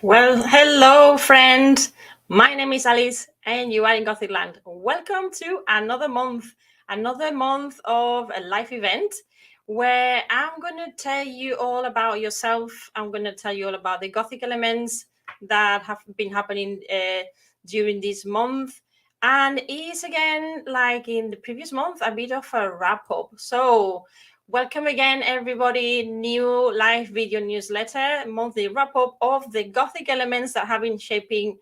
Well, hello, friend. My name is Alice, and you are in Gothic Land. Welcome to another month of a live event where I'm going to tell you all about yourself. I'm going to tell you all about the Gothic elements that have been happening during this month. And is again, like in the previous month, a bit of a wrap up. So, welcome again, everybody. New live video newsletter, monthly wrap up of the Gothic elements that have been shaping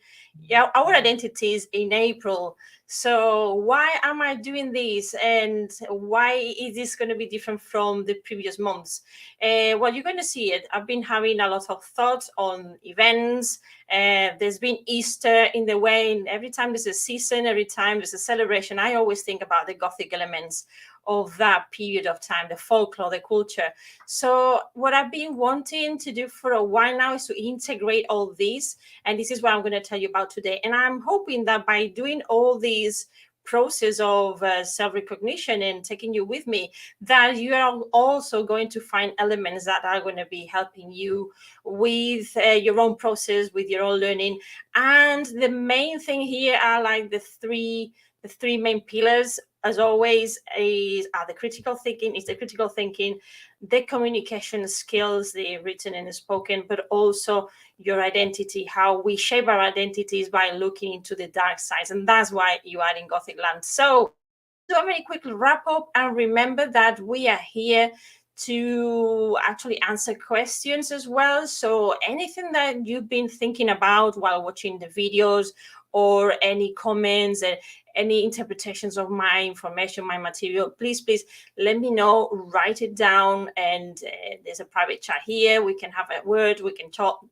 our identities in April. So, why am I doing this, and why is this going to be different from the previous months? Well, you're going to see it. I've been having a lot of thoughts on events. There's been Easter in the way, and every time there's a season, every time there's a celebration, I always think about the Gothic elements of that period of time, the folklore, the culture. So what I've been wanting to do for a while now is to integrate all this, and this is what I'm going to tell you about today. And I'm hoping that by doing all these process of self-recognition and taking you with me, that you are also going to find elements that are going to be helping you with your own process, with your own learning. And the main thing here are like the three main pillars, as always, are the critical thinking, the communication skills, the written and the spoken, but also your identity, how we shape our identities by looking into the dark sides. And that's why you are in Gothic Land. So let's do a very quick wrap up, and remember that we are here to actually answer questions as well. So anything that you've been thinking about while watching the videos, or any comments and any interpretations of my information, my material, please let me know. Write it down, and there's a private chat here. We can have a word. We can talk,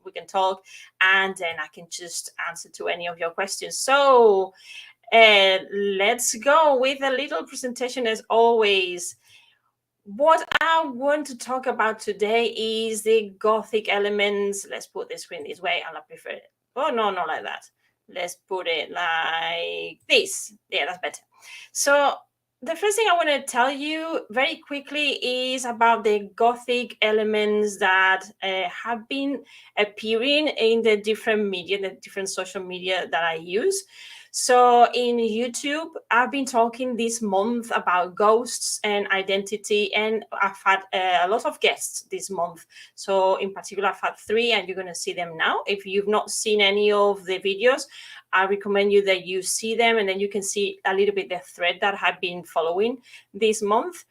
and then I can just answer to any of your questions. So let's go with a little presentation as always. What I want to talk about today is the Gothic elements. Let's put the screen this way. I prefer it. Oh, no, not like that. Let's put it like this. Yeah, that's better. So the first thing I want to tell you very quickly is about the Gothic elements that have been appearing in the different media, the different social media that I use. So in YouTube, I've been talking this month about ghosts and identity, and I've had a lot of guests this month. So in particular, I've had three, and you're going to see them now. If you've not seen any of the videos, I recommend you that you see them, and then you can see a little bit the thread that I've been following this month.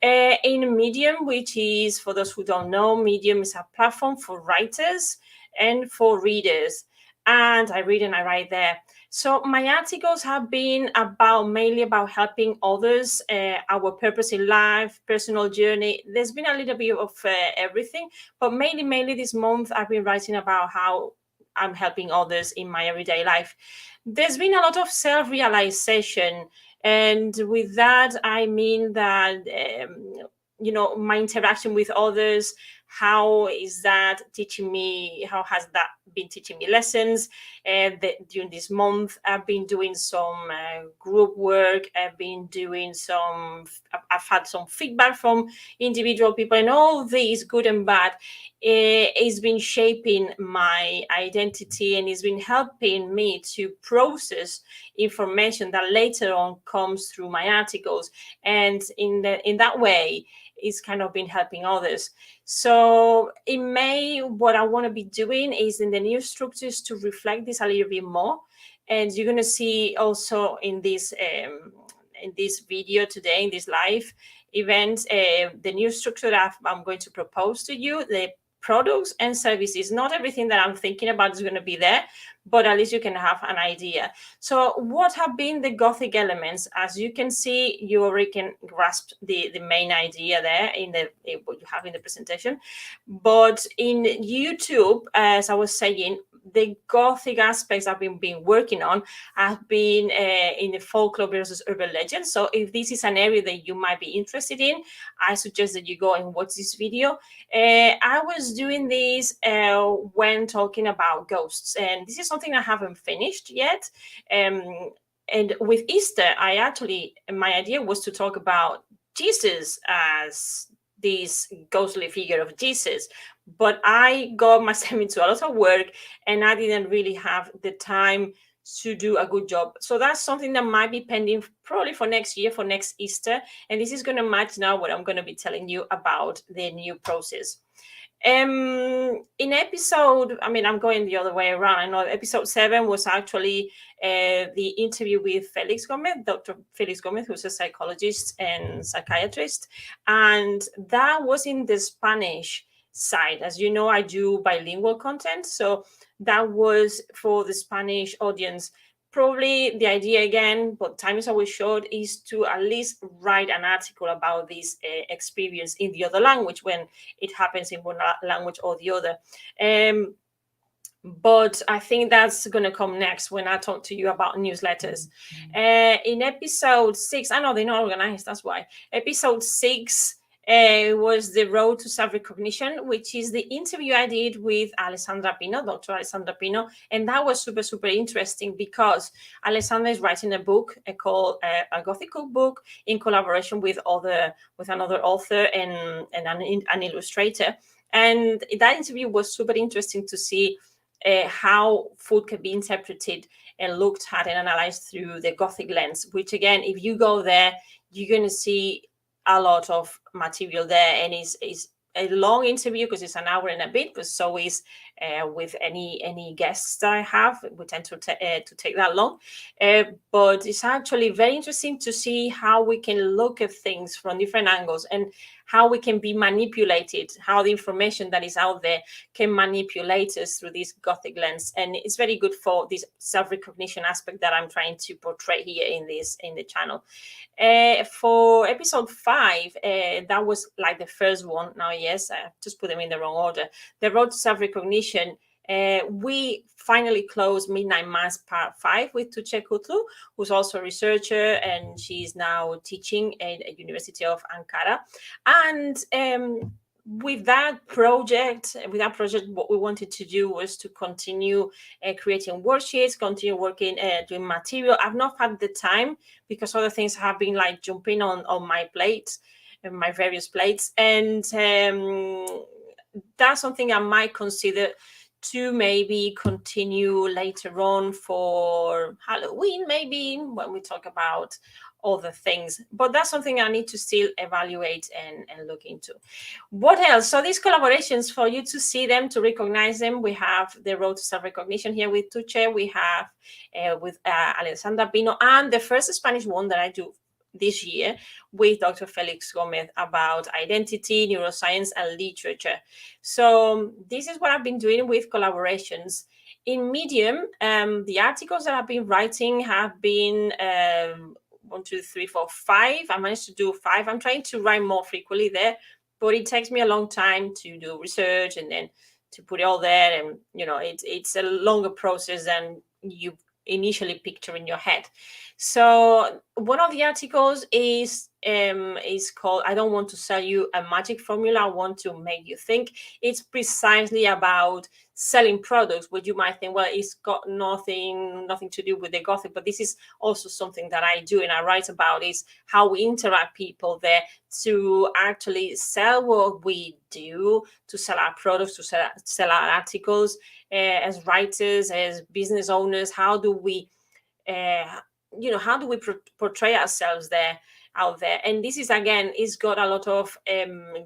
In Medium, which is, for those who don't know, Medium is a platform for writers and for readers. And I read and I write there. So my articles have been mainly about helping others, our purpose in life, personal journey. There's been a little bit of everything, but mainly this month I've been writing about how I'm helping others in my everyday life. There's been a lot of self-realization, and with that I mean that my interaction with others. How is that teaching me? How has that been teaching me lessons? During this month, I've been doing some group work. I've had some feedback from individual people, and all these, good and bad, it's been shaping my identity, and it's been helping me to process information that later on comes through my articles, and in that way it's kind of been helping others. So in May, what I want to be doing is in the new structures to reflect this a little bit more. And you're going to see also in this video today, in this live event, the new structure that I'm going to propose to you, the products and services. Not everything that I'm thinking about is going to be there, but at least you can have an idea. So what have been the Gothic elements? As you can see, you already can grasp the main idea there in what you have in the presentation. But in YouTube, as I was saying, the Gothic aspects I've been working on have been in the folklore versus urban legend. So if this is an area that you might be interested in, I suggest that you go and watch this video. I was doing this when talking about ghosts, and this is something I haven't finished yet. And with Easter, my idea was to talk about Jesus as this ghostly figure of Jesus. but I got myself into a lot of work and I didn't really have the time to do a good job. So that's something that might be pending probably for next year, for next Easter. And this is going to match now what I'm going to be telling you about the new process. In episode, I mean, I'm going the other way around. I know episode 7 was actually the interview with Felix Gomez, Dr. Felix Gomez, who's a psychologist and psychiatrist. And that was in the Spanish side. As you know, I do bilingual content. So that was for the Spanish audience. Probably the idea again, but time is always short, is to at least write an article about this experience in the other language when it happens in one language or the other. But I think that's going to come next when I talk to you about newsletters. In episode 6, I know they're not organized, that's why. Episode 6 was the road to self-recognition, which is the interview I did with Alessandra Pino, Dr. Alessandra Pino. And that was super, super interesting because Alessandra is writing a book called a Gothic cookbook in collaboration with another author and an illustrator. And that interview was super interesting to see how food can be interpreted and looked at and analyzed through the Gothic lens, which again, if you go there, you're going to see a lot of material there. And it's a long interview because it's an hour and a bit, but so is with any guests that I have. We tend to take that long. But it's actually very interesting to see how we can look at things from different angles and how we can be manipulated, how the information that is out there can manipulate us through this Gothic lens. And it's very good for this self-recognition aspect that I'm trying to portray here in the channel. For episode 5, that was like the first one. Now, yes, I just put them in the wrong order. The road to self-recognition. We finally closed Midnight Mass Part 5 with Tuche Kutlu, who's also a researcher, and she's now teaching at the University of Ankara. And with that project, what we wanted to do was to continue creating worksheets, continue working, doing material. I've not had the time because other things have been like jumping on my plate, my various plates, and that's something I might consider to maybe continue later on for Halloween, maybe when we talk about other things. But that's something I need to still evaluate and look into. What else? So these collaborations, for you to see them, to recognize them, we have the road to self-recognition here with Tuche, we have with Alessandra Pino, and the first Spanish one that I do this year with Dr. Felix Gomez about identity, neuroscience, and literature. So this is what I've been doing with collaborations. In Medium, the articles that I've been writing have been 1, 2, 3, 4, 5. I managed to do 5. I'm trying to write more frequently there, but it takes me a long time to do research and then to put it all there. And, it's a longer process than you initially picture in your head. So one of the articles is called "I Don't Want to Sell You a Magic Formula, I Want to Make You Think." It's precisely about selling products, which you might think, well, it's got nothing to do with the Gothic, but this is also something that I do and I write about, is how we interact people there to actually sell what we do, to sell our products, to sell our articles. As writers, as business owners, how do we portray ourselves out there? And this is, again, it's got a lot of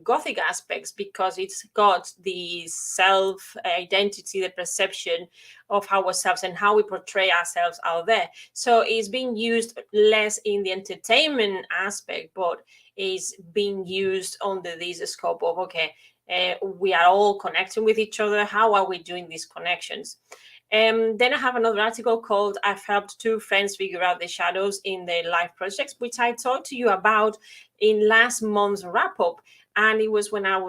Gothic aspects because it's got the self identity, the perception of ourselves and how we portray ourselves out there. So it's being used less in the entertainment aspect, but is being used under this scope of, okay, we are all connecting with each other. How are we doing these connections? Then I have another article called "I've helped 2 friends figure out the shadows in their life projects," which I talked to you about in last month's wrap-up. And it was when I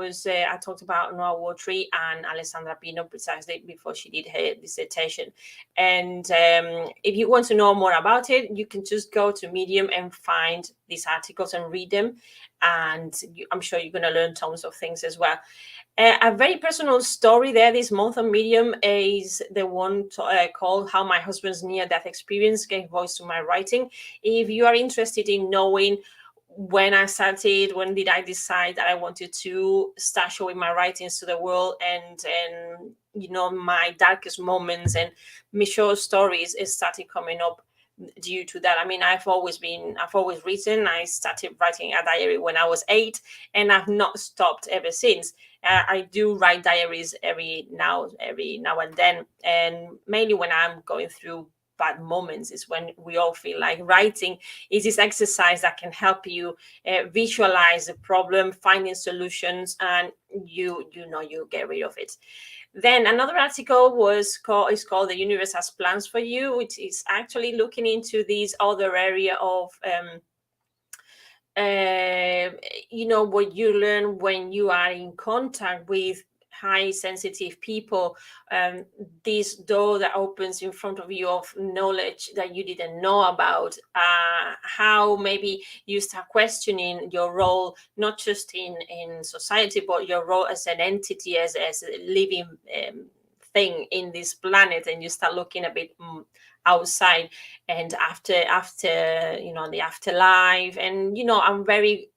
talked about Noah Watry and Alessandra Pino precisely before she did her dissertation. And if you want to know more about it, you can just go to Medium and find these articles and read them. And I'm sure you're going to learn tons of things as well. A very personal story there this month on Medium is the one called "How My Husband's Near-Death Experience Gave Voice to My Writing." If you are interested in knowing when did I decide that I wanted to start showing my writings to the world, and my darkest moments and me short stories is started coming up due to that. I mean, I've always written. I started writing a diary when I was 8, and I've not stopped ever since. I do write diaries every now and then, and mainly when I'm going through bad moments is when we all feel like writing is this exercise that can help you visualize the problem, finding solutions, and you get rid of it. Then another article is called "The Universe Has Plans for You," which is actually looking into this other area of what you learn when you are in contact with high sensitive people, this door that opens in front of you of knowledge that you didn't know about, how maybe you start questioning your role, not just in society, but your role as an entity, as a living thing in this planet, and you start looking a bit outside, and after the afterlife. And I'm very,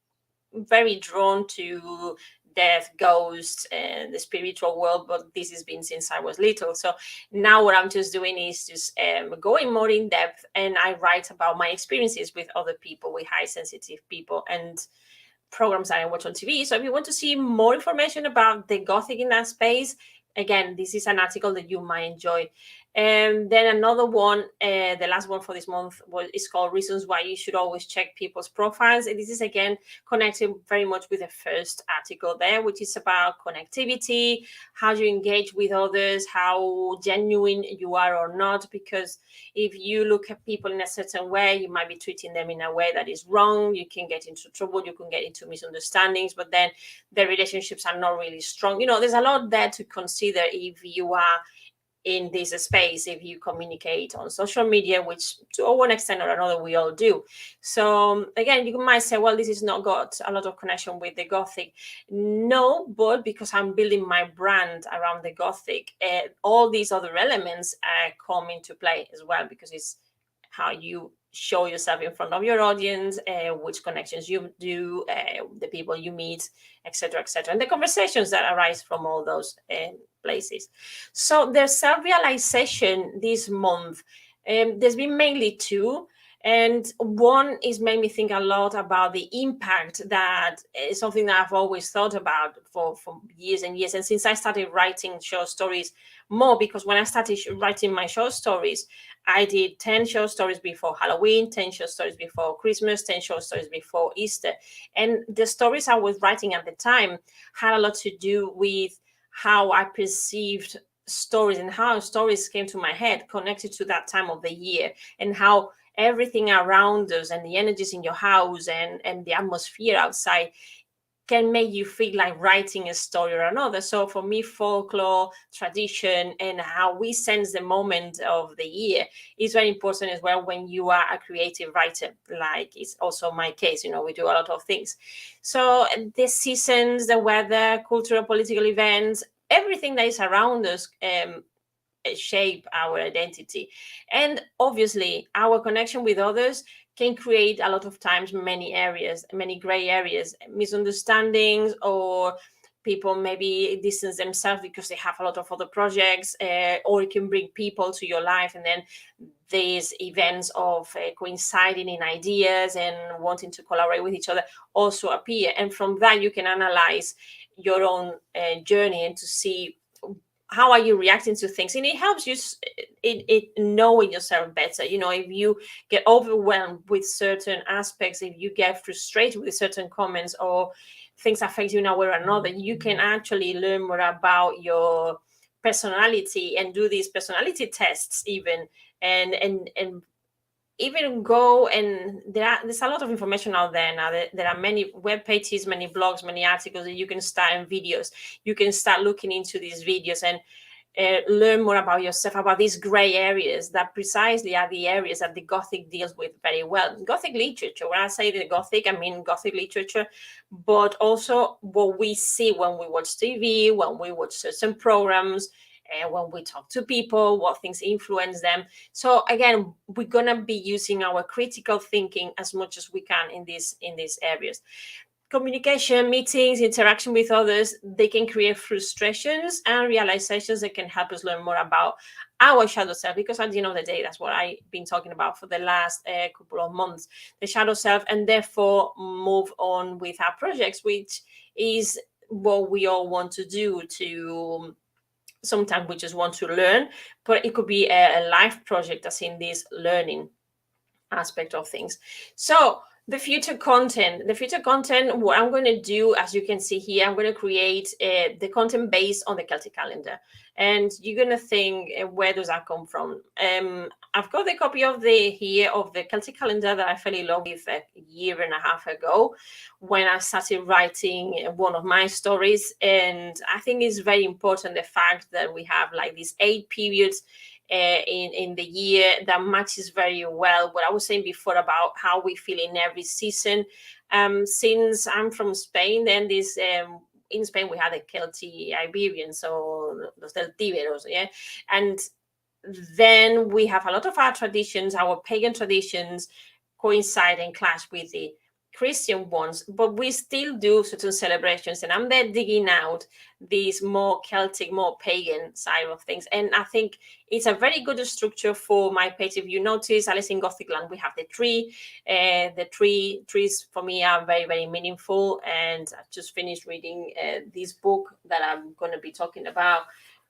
very drawn to death, ghosts, and the spiritual world, but this has been since I was little. So now what I'm just doing is just going more in depth, and I write about my experiences with other people, with high sensitive people, and programs that I watch on TV. So if you want to see more information about the Gothic in that space, again, this is an article that you might enjoy. And then another one, the last one for this month, is called "Reasons Why You Should Always Check People's Profiles." And this is again connected very much with the first article there, which is about connectivity, how you engage with others, how genuine you are or not. Because if you look at people in a certain way, you might be treating them in a way that is wrong. You can get into trouble, you can get into misunderstandings, but then the relationships are not really strong. There's a lot there to consider if you are in this space, if you communicate on social media, which to one extent or another we all do. So again, you might say, well, this has not got a lot of connection with the Gothic. No, but because I'm building my brand around the Gothic, all these other elements come into play as well, because it's how you show yourself in front of your audience, which connections you do, the people you meet, etc., etc., and the conversations that arise from all those places. So there's self-realization this month. There's been mainly two. And one is made me think a lot about the impact that is something that I've always thought about for years and years. And since I started writing short stories more, because when I started writing my short stories, I did 10 short stories before Halloween, 10 short stories before Christmas, 10 short stories before Easter. And the stories I was writing at the time had a lot to do with how I perceived stories and how stories came to my head connected to that time of the year, and how everything around us and the energies in your house and the atmosphere outside can make you feel like writing a story or another. So for me, folklore, tradition, and how we sense the moment of the year is very important as well when you are a creative writer, like it's also my case. We do a lot of things. So the seasons, the weather, cultural, political events, everything that is around us shape our identity. And obviously our connection with others can create a lot of times many gray areas, misunderstandings, or people maybe distance themselves because they have a lot of other projects, or it can bring people to your life, and then these events of coinciding in ideas and wanting to collaborate with each other also appear. And from that you can analyze your own journey and to see how are you reacting to things. And it helps you knowing yourself better. If you get overwhelmed with certain aspects, if you get frustrated with certain comments, or things affect you in a way or another, you can actually learn more about your personality and do these personality tests even, and even go, and there's a lot of information out there now. There are many web pages, many blogs, many articles that you can start, and videos. You can start looking into these videos and learn more about yourself, about these gray areas that precisely are the areas that the Gothic deals with very well. Gothic literature, when I say the Gothic, I mean Gothic literature, but also what we see when we watch TV, when we watch certain programs, when we talk to people, what things influence them. So again, we're gonna be using our critical thinking as much as we can in these areas. Communication, meetings, interaction with others, they can create frustrations and realizations that can help us learn more about our shadow self, because at the end of the day, that's what I've been talking about for the last couple of months, the shadow self, and therefore move on with our projects, which is what we all want to do. To sometimes we just want to learn, but it could be a life project, as in this learning aspect of things. So the future content, what I'm going to do, as you can see here, I'm going to create the content based on the Celtic calendar. And you're going to think, where does that come from? I've got the copy of the Celtic calendar that I fell in love with a year and a half ago when I started writing one of my stories. And I think it's very important, the fact that we have like these 8 periods in the year, that matches very well what I was saying before about how we feel in every season. Since I'm from Spain, then this in Spain we had the Celtic Iberian, so los celtíberos, yeah, and then we have a lot of our traditions, our pagan traditions, coincide and clash with the Christian ones, but we still do certain celebrations. And I'm there digging out these more Celtic, more pagan side of things. And I think it's a very good structure for my page. If you notice, Alice in Gothic Land, we have the tree. The trees for me are very, very meaningful. And I just finished reading this book that I'm going to be talking about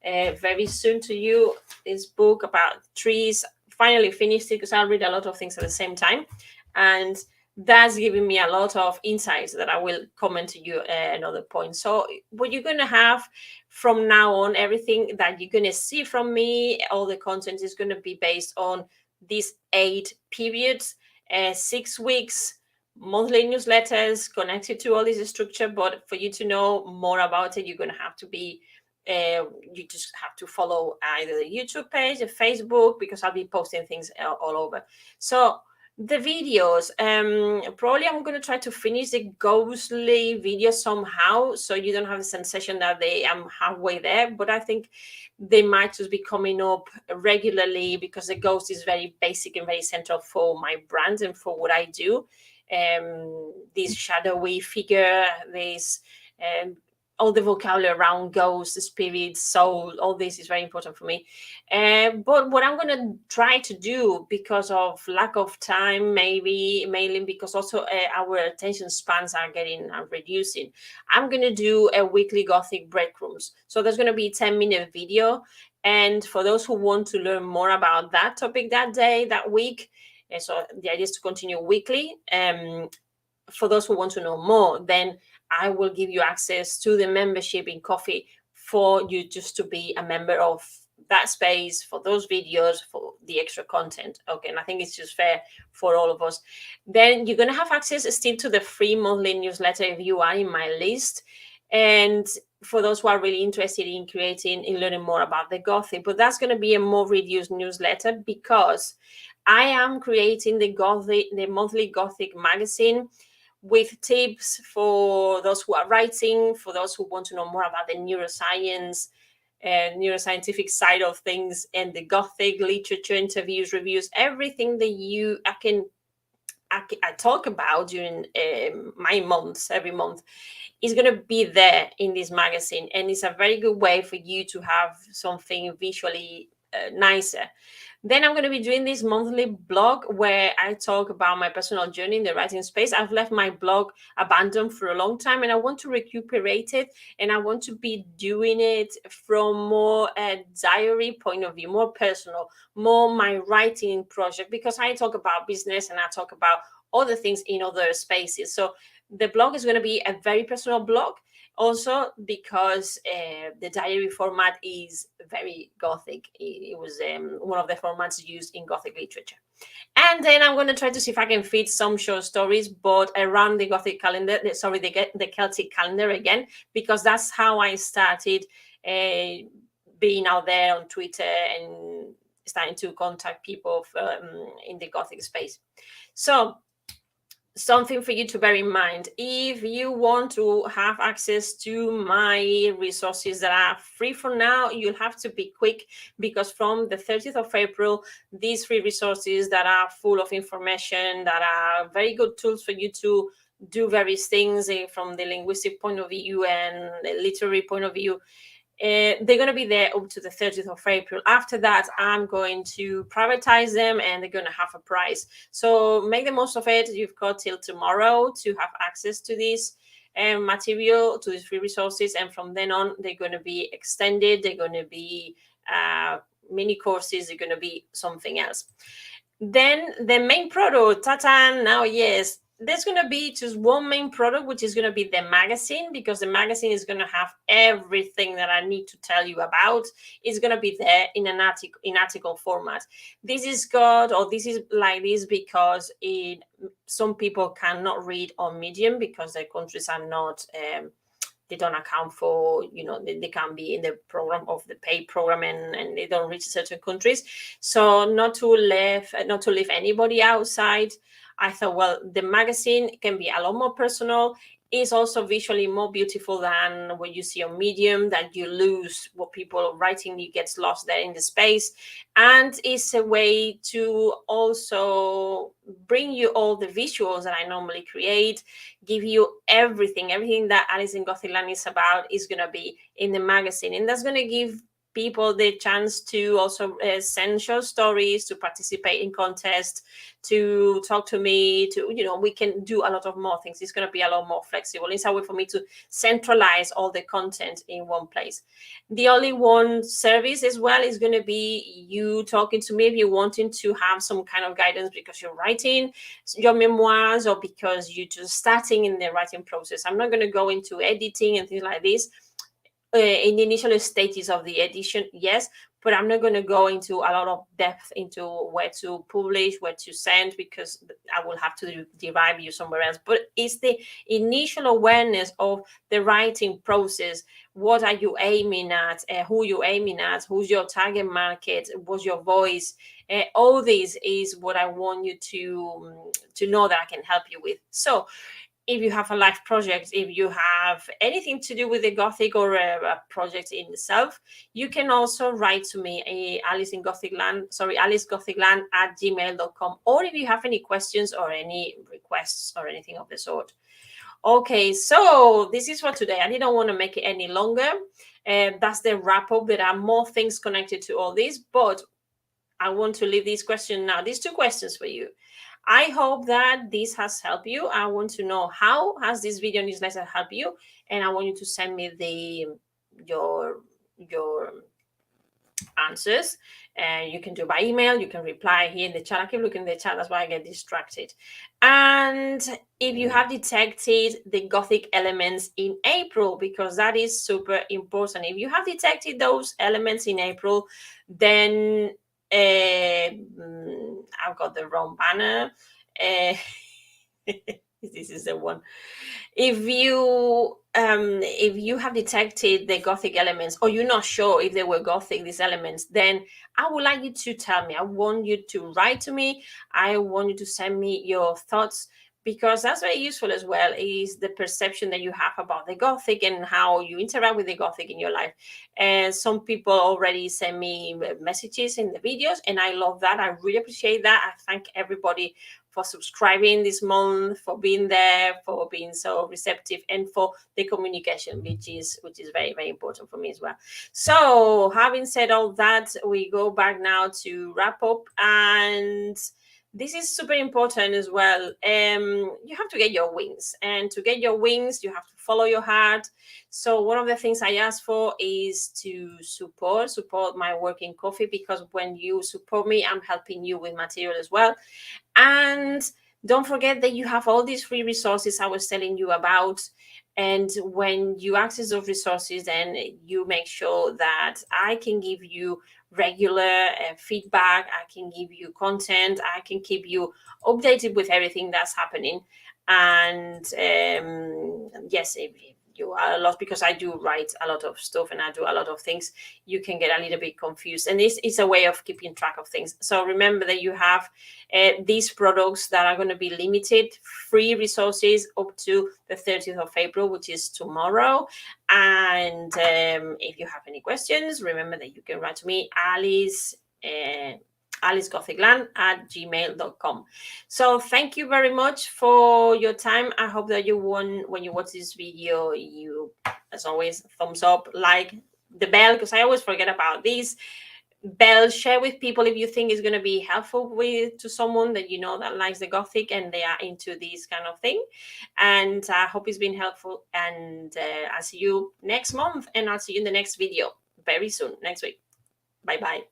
very soon to you. This book about trees. Finally finished it, because I read a lot of things at the same time. And that's giving me a lot of insights that I will comment to you another point. So what you're going to have from now on, everything that you're going to see from me, all the content is going to be based on these 8 periods, 6 weeks, monthly newsletters connected to all this structure. But for you to know more about it, you're going to have to be you just have to follow either the YouTube page or Facebook, because I'll be posting things all over. So the videos, probably I'm going to try to finish the ghostly video somehow, so you don't have the sensation that I'm halfway there. But I think they might just be coming up regularly, because the ghost is very basic and very central for my brand and for what I do. This shadowy figure, this all the vocabulary around ghosts, spirits, soul, all this is very important for me. But what I'm going to try to do, because of lack of time, maybe mainly because also our attention spans are reducing, I'm going to do a weekly Gothic breadcrumbs. So there's going to be a 10-minute video. And for those who want to learn more about that topic that day, that week, so the idea is to continue weekly. For those who want to know more, then I will give you access to the membership in Coffee, for you just to be a member of that space, for those videos, for the extra content. Okay, and I think it's just fair for all of us. Then you're going to have access still to the free monthly newsletter if you are in my list. And for those who are really interested in learning more about the Gothic, but that's going to be a more reduced newsletter, because I am creating the monthly Gothic magazine, with tips for those who are writing, for those who want to know more about the neuroscience and neuroscientific side of things, and the Gothic literature, interviews, reviews, everything that I talk about during my months, every month, is going to be there in this magazine. And it's a very good way for you to have something visually nicer. Then I'm going to be doing this monthly blog where I talk about my personal journey in the writing space. I've left my blog abandoned for a long time, and I want to recuperate it. And I want to be doing it from more a diary point of view, more personal, more my writing project, because I talk about business and I talk about other things in other spaces. So the blog is going to be a very personal blog, also because the diary format is very Gothic. It was one of the formats used in Gothic literature. And then I'm going to try to see if I can fit some short stories, but around the Gothic calendar, the Celtic calendar again, because that's how I started being out there on Twitter and starting to contact people in the Gothic space. So something for you to bear in mind. If you want to have access to my resources that are free for now, you'll have to be quick, because from the 30th of April, these free resources that are full of information, that are very good tools for you to do various things from the linguistic point of view and the literary point of view, they're going to be there up to the 30th of April. After that, I'm going to privatize them and they're going to have a price. So make the most of it. You've got till tomorrow to have access to this material, to these free resources. And from then on, they're going to be extended. They're going to be mini courses. They're going to be something else. Then the main product, ta-ta, now, yes, there's going to be just one main product, which is going to be the magazine, because the magazine is going to have everything that I need to tell you about. It's going to be there in an article format. This is good, or this is like this because some people cannot read on Medium because their countries are not they don't account for, they can be in the program of the paid program, and they don't reach certain countries. So not to leave anybody outside, I thought, well, the magazine can be a lot more personal. It's also visually more beautiful than what you see on Medium, that you lose what people are writing, you gets lost there in the space. And it's a way to also bring you all the visuals that I normally create, give you everything that Alice in Gothic Land is about is going to be in the magazine. And that's going to give people the chance to also send short stories, to participate in contests, to talk to me, we can do a lot of more things. It's going to be a lot more flexible. It's a way for me to centralize all the content in one place. The only one service as well is going to be you talking to me if you're wanting to have some kind of guidance because you're writing your memoirs, or because you're just starting in the writing process. I'm not going to go into editing and things like this. In the initial stages of the edition, yes, but I'm not going to go into a lot of depth into where to publish, where to send, because I will have to derive you somewhere else. But it's the initial awareness of the writing process. What are you aiming at? Who you're aiming at? Who's your target market? What's your voice? All this is what I want you to know that I can help you with. So if you have a life project, if you have anything to do with the Gothic or a project in itself, you can also write to me, alicegothic@gmail.com, or if you have any questions or any requests or anything of the sort. Okay, so this is for today. I didn't want to make it any longer. That's the wrap up. There are more things connected to all this, but I want to leave this question now. These two questions for you. I hope that this has helped you. I want to know how has this video newsletter helped you, and I want you to send me your answers. And you can do by email, you can reply here in the chat. I keep looking in the chat, that's why I get distracted. And if you have detected the Gothic elements in April, because that is super important. If you have detected those elements in April, then I've got the wrong banner. This is the one. If you have detected the Gothic elements, or you're not sure if they were Gothic, these elements, then I would like you to tell me. I want you to write to me. I want you to send me your thoughts, because that's very useful as well, is the perception that you have about the Gothic and how you interact with the Gothic in your life. And some people already send me messages in the videos, and I love that. I really appreciate that. I thank everybody for subscribing this month, for being there, for being so receptive, and for the communication, which is very, very important for me as well. So having said all that, we go back now to wrap up, and this is super important as well. You have to get your wings, and to get your wings, you have to follow your heart. So one of the things I ask for is to support my work in coffee, because when you support me, I'm helping you with material as well. And don't forget that you have all these free resources I was telling you about. And when you access those resources, then you make sure that I can give you regular feedback. I can give you content. I can keep you updated with everything that's happening. And yes, you are lost, because I do write a lot of stuff and I do a lot of things, you can get a little bit confused. And this is a way of keeping track of things. So remember that you have these products that are going to be limited, free resources up to the 30th of April, which is tomorrow. And if you have any questions, remember that you can write to me, alicegothicland@gmail.com. So thank you very much for your time. I hope that you won when you watch this video. You, as always, thumbs up, like, the bell, because I always forget about this bell. Share with people if you think it's going to be helpful to someone that you know that likes the Gothic and they are into this kind of thing. And I hope it's been helpful. And I'll see you next month, and I'll see you in the next video very soon, next week. Bye bye.